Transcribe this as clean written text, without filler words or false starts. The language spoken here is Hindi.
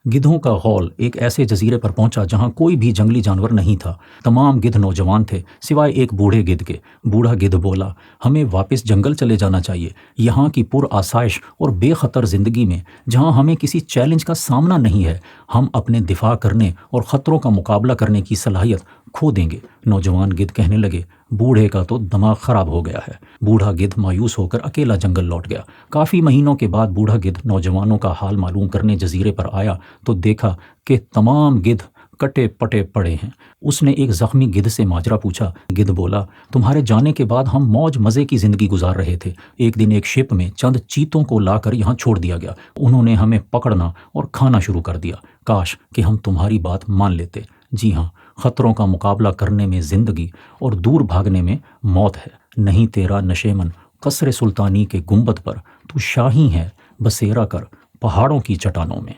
गिद्धों का गौल एक ऐसे जजीरे पर पहुंचा जहां कोई भी जंगली जानवर नहीं था। तमाम गिद्ध नौजवान थे सिवाय एक बूढ़े गिद्ध के। बूढ़ा गिद्ध बोला, हमें वापस जंगल चले जाना चाहिए। यहाँ की पुरआसाइश और बेखतर जिंदगी में जहाँ हमें किसी चैलेंज का सामना नहीं है, हम अपने दिफा करने और ख़तरों का मुकाबला करने की सलाहियत खो देंगे। नौजवान गिद्ध कहने लगे, बूढ़े का तो दिमाग खराब हो गया है। बूढ़ा गिद्ध मायूस होकर अकेला जंगल लौट गया। काफ़ी महीनों के बाद बूढ़ा गिद्ध नौजवानों का हाल मालूम करने जजीरे पर आया तो देखा कि तमाम गिद्ध कटे पटे पड़े हैं। उसने एक जख्मी गिद्ध से माजरा पूछा। गिद्ध बोला, तुम्हारे जाने के बाद हम मौज मज़े की ज़िंदगी गुजार रहे थे। एक दिन एक शिप में चंद चीतों को लाकर यहाँ छोड़ दिया गया। उन्होंने हमें पकड़ना और खाना शुरू कर दिया। काश कि हम तुम्हारी बात मान लेते। जी हाँ, ख़तरों का मुकाबला करने में ज़िंदगी और दूर भागने में मौत है। नहीं तेरा नशेमन कसरे सुल्तानी के गुंबद पर तू शाही है, बसेरा कर पहाड़ों की चट्टानों में।